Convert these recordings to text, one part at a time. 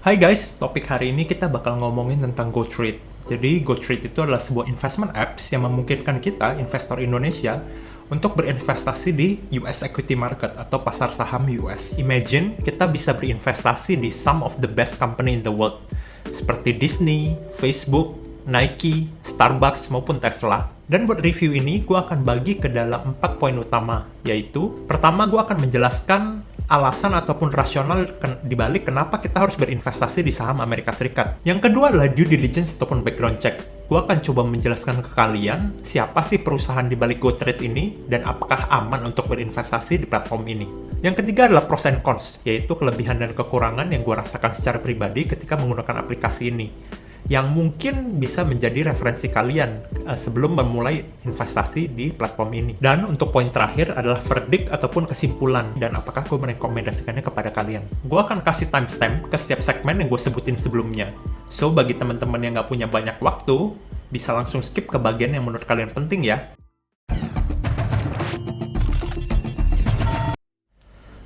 Hai guys, topik hari ini kita bakal ngomongin tentang GoTrade. Jadi GoTrade itu adalah sebuah investment apps yang memungkinkan kita, investor Indonesia, untuk berinvestasi di US equity market atau pasar saham US. Imagine kita bisa berinvestasi di some of the best company in the world, seperti Disney, Facebook, Nike, Starbucks, maupun Tesla. Dan buat review ini, gue akan bagi ke dalam 4 poin utama, yaitu pertama gue akan menjelaskan alasan ataupun rasional dibalik kenapa kita harus berinvestasi di saham Amerika Serikat. Yang kedua adalah due diligence ataupun background check. Gue akan coba menjelaskan ke kalian siapa sih perusahaan di balik GoTrade ini dan apakah aman untuk berinvestasi di platform ini. Yang ketiga adalah pros and cons, yaitu kelebihan dan kekurangan yang gue rasakan secara pribadi ketika menggunakan aplikasi ini, yang mungkin bisa menjadi referensi kalian sebelum memulai investasi di platform ini. Dan untuk poin terakhir adalah verdict ataupun kesimpulan, dan apakah gue merekomendasikannya kepada kalian. Gue akan kasih timestamp ke setiap segmen yang gue sebutin sebelumnya. So, bagi teman-teman yang nggak punya banyak waktu, bisa langsung skip ke bagian yang menurut kalian penting ya.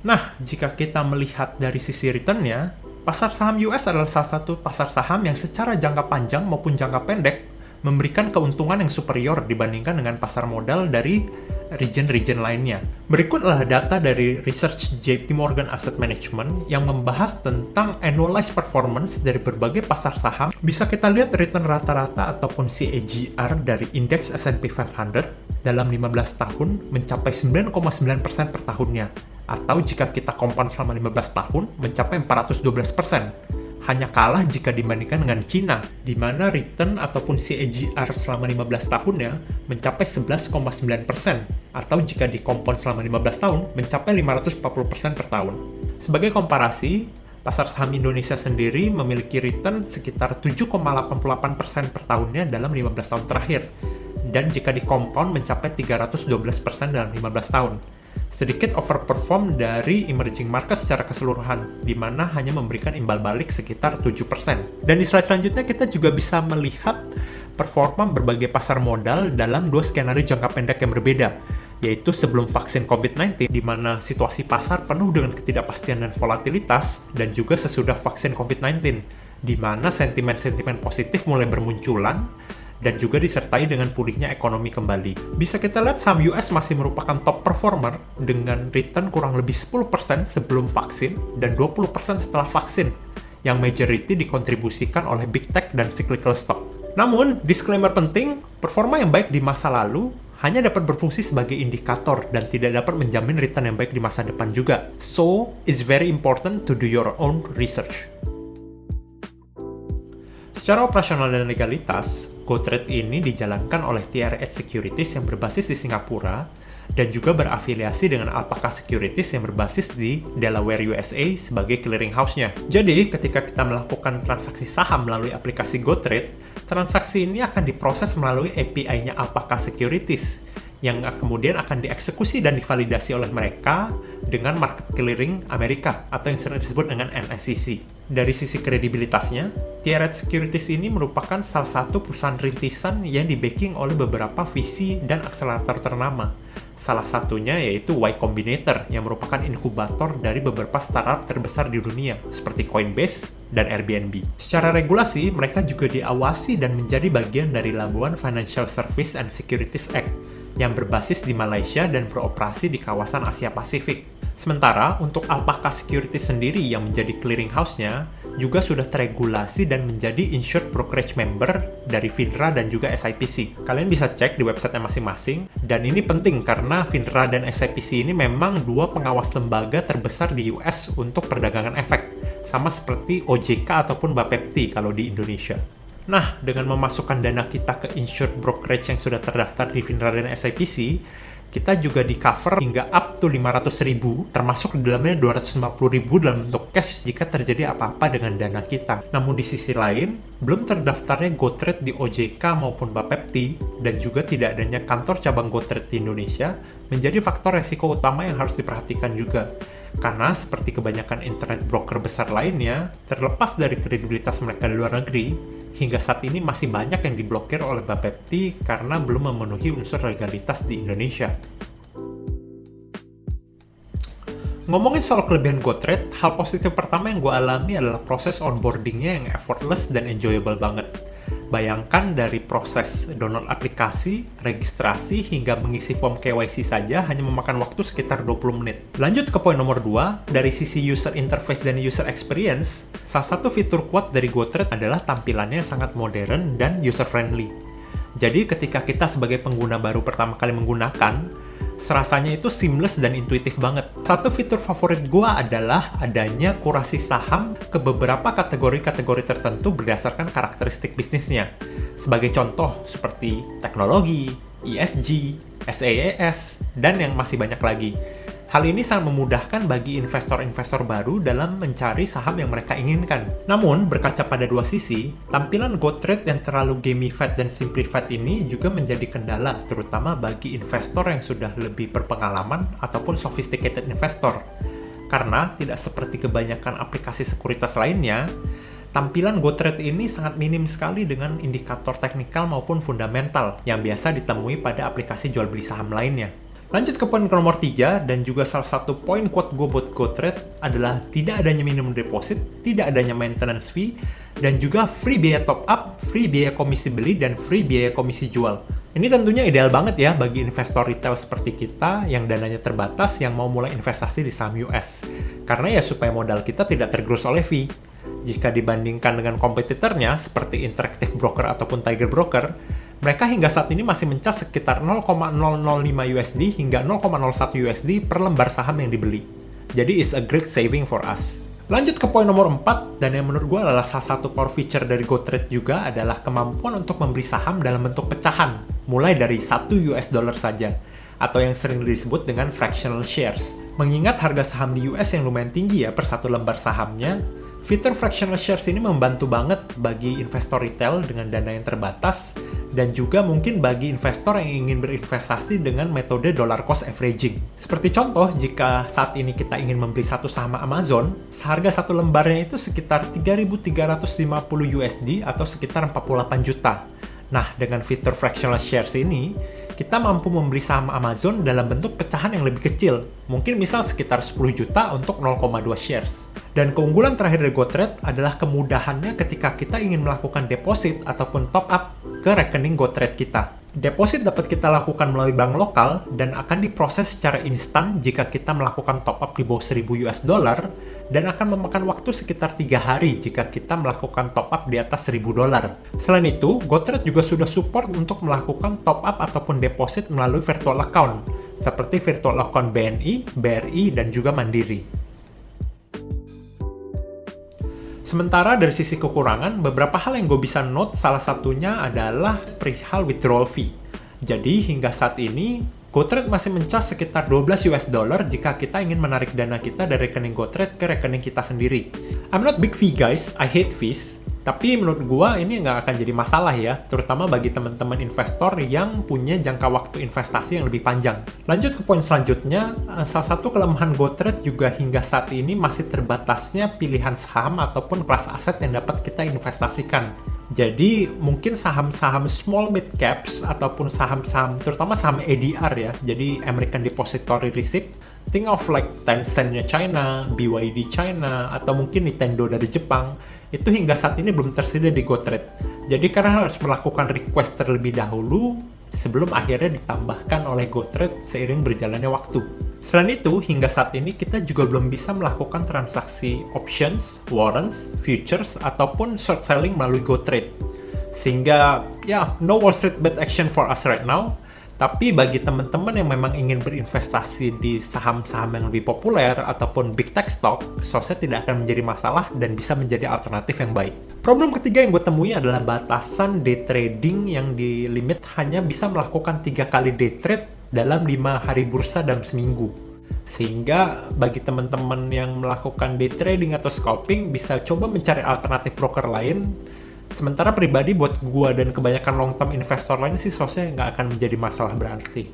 Nah, jika kita melihat dari sisi return-nya, pasar saham US adalah salah satu pasar saham yang secara jangka panjang maupun jangka pendek memberikan keuntungan yang superior dibandingkan dengan pasar modal dari region-region lainnya. Berikut adalah data dari research JP Morgan Asset Management yang membahas tentang annualized performance dari berbagai pasar saham. Bisa kita lihat return rata-rata ataupun CAGR dari indeks S&P 500 dalam 15 tahun mencapai 9,9% per tahunnya. Atau jika kita compound selama 15 tahun, mencapai 412%. Hanya kalah jika dibandingkan dengan Cina, di mana return ataupun CAGR selama 15 tahunnya mencapai 11,9%, atau jika di compound selama 15 tahun, mencapai 540% per tahun. Sebagai komparasi, pasar saham Indonesia sendiri memiliki return sekitar 7,88% per tahunnya dalam 15 tahun terakhir, dan jika di compound mencapai 312% dalam 15 tahun. Sedikit overperform dari emerging market secara keseluruhan, di mana hanya memberikan imbal balik sekitar 7%. Dan di slide selanjutnya kita juga bisa melihat performa berbagai pasar modal dalam dua skenario jangka pendek yang berbeda, yaitu sebelum vaksin COVID-19, di mana situasi pasar penuh dengan ketidakpastian dan volatilitas, dan juga sesudah vaksin COVID-19, di mana sentimen-sentimen positif mulai bermunculan, dan juga disertai dengan pulihnya ekonomi kembali. Bisa kita lihat saham US masih merupakan top performer dengan return kurang lebih 10% sebelum vaksin dan 20% setelah vaksin, yang majority dikontribusikan oleh big tech dan cyclical stock. Namun, disclaimer penting, performa yang baik di masa lalu hanya dapat berfungsi sebagai indikator dan tidak dapat menjamin return yang baik di masa depan juga. So, it's very important to do your own research. Secara operasional dan legalitas, GoTrade ini dijalankan oleh TRX Securities yang berbasis di Singapura dan juga berafiliasi dengan Alpaca Securities yang berbasis di Delaware, USA sebagai clearinghouse-nya. Jadi, ketika kita melakukan transaksi saham melalui aplikasi GoTrade, transaksi ini akan diproses melalui API-nya Alpaca Securities yang kemudian akan dieksekusi dan divalidasi oleh mereka dengan market clearing Amerika atau yang sering disebut dengan NSCC. Dari sisi kredibilitasnya, TRX Securities ini merupakan salah satu perusahaan rintisan yang di-backing oleh beberapa VC dan akselerator ternama. Salah satunya yaitu Y Combinator yang merupakan inkubator dari beberapa startup terbesar di dunia seperti Coinbase dan Airbnb. Secara regulasi, mereka juga diawasi dan menjadi bagian dari Labuan Financial Services and Securities Act yang berbasis di Malaysia dan beroperasi di kawasan Asia Pasifik. Sementara untuk Alpaca Securities sendiri yang menjadi clearinghouse-nya juga sudah teregulasi dan menjadi insured brokerage member dari FINRA dan juga SIPC. Kalian bisa cek di website-nya masing-masing, dan ini penting karena FINRA dan SIPC ini memang dua pengawas lembaga terbesar di US untuk perdagangan efek, sama seperti OJK ataupun Bapepti kalau di Indonesia. Nah, dengan memasukkan dana kita ke insured brokerage yang sudah terdaftar di FINRA dan SIPC, kita juga di-cover hingga up to 500.000, termasuk di dalamnya 250.000 dalam bentuk cash jika terjadi apa-apa dengan dana kita. Namun di sisi lain, belum terdaftarnya GoTrade di OJK maupun Bapepti, dan juga tidak adanya kantor cabang GoTrade di Indonesia, menjadi faktor resiko utama yang harus diperhatikan juga. Karena seperti kebanyakan internet broker besar lainnya, terlepas dari kredibilitas mereka di luar negeri, hingga saat ini masih banyak yang diblokir oleh Bapepti karena belum memenuhi unsur legalitas di Indonesia. Ngomongin soal kelebihan GoTrade, hal positif pertama yang gue alami adalah proses onboardingnya yang effortless dan enjoyable banget. Bayangkan dari proses download aplikasi, registrasi, hingga mengisi form KYC saja hanya memakan waktu sekitar 20 menit. Lanjut ke poin nomor 2, dari sisi user interface dan user experience, salah satu fitur kuat dari GoTrade adalah tampilannya sangat modern dan user-friendly. Jadi ketika kita sebagai pengguna baru pertama kali menggunakan, serasanya itu seamless dan intuitif banget. Satu fitur favorit gua adalah adanya kurasi saham ke beberapa kategori-kategori tertentu berdasarkan karakteristik bisnisnya. Sebagai contoh seperti teknologi, ESG, SaaS, dan yang masih banyak lagi. Hal ini sangat memudahkan bagi investor-investor baru dalam mencari saham yang mereka inginkan. Namun, berkaca pada dua sisi, tampilan GoTrade yang terlalu gamified dan simplified ini juga menjadi kendala, terutama bagi investor yang sudah lebih berpengalaman ataupun sophisticated investor. Karena tidak seperti kebanyakan aplikasi sekuritas lainnya, tampilan GoTrade ini sangat minim sekali dengan indikator teknikal maupun fundamental yang biasa ditemui pada aplikasi jual beli saham lainnya. Lanjut ke poin nomor 3, dan juga salah satu poin quote gue buat GoTrade adalah tidak adanya minimum deposit, tidak adanya maintenance fee, dan juga free biaya top up, free biaya komisi beli, dan free biaya komisi jual. Ini tentunya ideal banget ya bagi investor retail seperti kita yang dananya terbatas yang mau mulai investasi di saham US. Karena ya supaya modal kita tidak tergerus oleh fee. Jika dibandingkan dengan kompetitornya seperti Interactive Broker ataupun Tiger Broker, mereka hingga saat ini masih mencas sekitar 0,005 USD hingga 0,01 USD per lembar saham yang dibeli. Jadi it's a great saving for us. Lanjut ke poin nomor 4, dan yang menurut gue adalah salah satu power feature dari GoTrade juga adalah kemampuan untuk membeli saham dalam bentuk pecahan, mulai dari 1 US dollar saja, atau yang sering disebut dengan fractional shares. Mengingat harga saham di US yang lumayan tinggi ya per satu lembar sahamnya, fitur fractional shares ini membantu banget bagi investor retail dengan dana yang terbatas, dan juga mungkin bagi investor yang ingin berinvestasi dengan metode dollar cost averaging. Seperti contoh, jika saat ini kita ingin membeli satu saham Amazon, seharga satu lembarnya itu sekitar 3.350 USD atau sekitar 48 juta. Nah, dengan fitur fractional shares ini, kita mampu membeli saham Amazon dalam bentuk pecahan yang lebih kecil, mungkin misal sekitar 10 juta untuk 0,2 shares. Dan keunggulan terakhir dari GoTrade adalah kemudahannya ketika kita ingin melakukan deposit ataupun top up ke rekening GoTrade kita. Deposit dapat kita lakukan melalui bank lokal dan akan diproses secara instan jika kita melakukan top up di bawah 1.000 US dollar, dan akan memakan waktu sekitar 3 hari jika kita melakukan top up di atas 1.000 dolar. Selain itu, GoTrade juga sudah support untuk melakukan top up ataupun deposit melalui virtual account, seperti virtual account BNI, BRI, dan juga Mandiri. Sementara dari sisi kekurangan, beberapa hal yang gue bisa note salah satunya adalah perihal withdrawal fee. Jadi hingga saat ini, GoTrade masih mencas sekitar 12 US dollar jika kita ingin menarik dana kita dari rekening GoTrade ke rekening kita sendiri. I'm not big fee guys, I hate fees. Tapi menurut gua ini nggak akan jadi masalah ya, terutama bagi teman-teman investor yang punya jangka waktu investasi yang lebih panjang. Lanjut ke poin selanjutnya, salah satu kelemahan GoTrade juga hingga saat ini masih terbatasnya pilihan saham ataupun kelas aset yang dapat kita investasikan. Jadi mungkin saham-saham small mid caps ataupun saham-saham, terutama saham ADR ya, jadi American Depository Receipt, think of like Tencent-nya China, BYD China, atau mungkin Nintendo dari Jepang, itu hingga saat ini belum tersedia di GoTrade. Jadi karena harus melakukan request terlebih dahulu sebelum akhirnya ditambahkan oleh GoTrade seiring berjalannya waktu. Selain itu, hingga saat ini kita juga belum bisa melakukan transaksi options, warrants, futures, ataupun short selling melalui GoTrade. Sehingga, ya, no Wall Street bet action for us right now. Tapi bagi teman-teman yang memang ingin berinvestasi di saham-saham yang lebih populer ataupun big tech stock, sosnya tidak akan menjadi masalah dan bisa menjadi alternatif yang baik. Problem ketiga yang gue temui adalah batasan day trading yang di limit hanya bisa melakukan 3 kali day trade dalam 5 hari bursa dalam seminggu. Sehingga bagi teman-teman yang melakukan day trading atau scalping bisa coba mencari alternatif broker lain. Sementara pribadi buat gua dan kebanyakan long term investor lain sih sosnya nggak akan menjadi masalah berarti.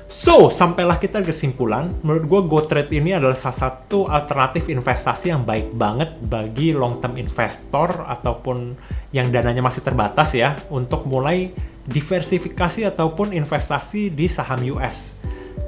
So, sampailah kita ke kesimpulan, menurut gua GoTrade ini adalah salah satu alternatif investasi yang baik banget bagi long term investor ataupun yang dananya masih terbatas ya, untuk mulai diversifikasi ataupun investasi di saham US.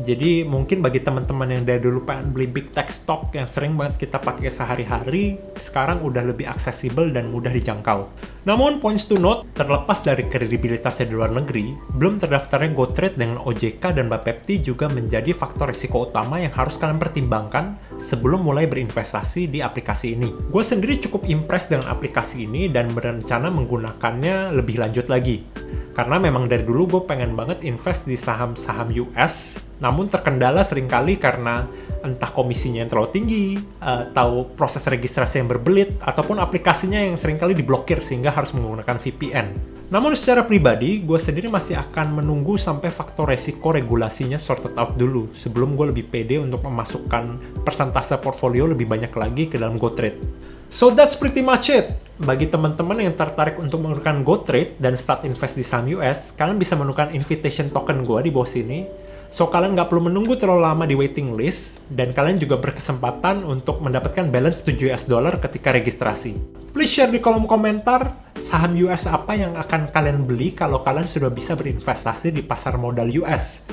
Jadi mungkin bagi teman-teman yang dari dulu pengen beli big tech stock yang sering banget kita pakai sehari-hari, sekarang udah lebih aksesibel dan mudah dijangkau. Namun points to note, terlepas dari kredibilitasnya di luar negeri, belum terdaftarnya GoTrade dengan OJK dan Bapepti juga menjadi faktor risiko utama yang harus kalian pertimbangkan sebelum mulai berinvestasi di aplikasi ini. Gue sendiri cukup impress dengan aplikasi ini dan berencana menggunakannya lebih lanjut lagi. Karena memang dari dulu gue pengen banget invest di saham-saham US, namun terkendala seringkali karena entah komisinya yang terlalu tinggi, atau proses registrasi yang berbelit, ataupun aplikasinya yang seringkali diblokir sehingga harus menggunakan VPN. Namun secara pribadi, gue sendiri masih akan menunggu sampai faktor resiko regulasinya sorted out dulu, sebelum gue lebih pede untuk memasukkan persentase portfolio lebih banyak lagi ke dalam GoTrade. So that's pretty much it. Bagi teman-teman yang tertarik untuk menggunakan GoTrade dan start invest di saham US, kalian bisa menemukan invitation token gue di bawah sini. So kalian nggak perlu menunggu terlalu lama di waiting list, dan kalian juga berkesempatan untuk mendapatkan balance $7 ketika registrasi. Please share di kolom komentar saham US apa yang akan kalian beli kalau kalian sudah bisa berinvestasi di pasar modal US.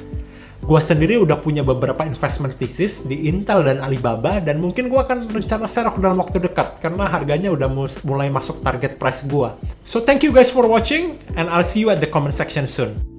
Gua sendiri udah punya beberapa investment thesis di Intel dan Alibaba, dan mungkin gua akan rencana serok dalam waktu dekat karena harganya udah mulai masuk target price gua. So thank you guys for watching, and I'll see you at the comment section soon.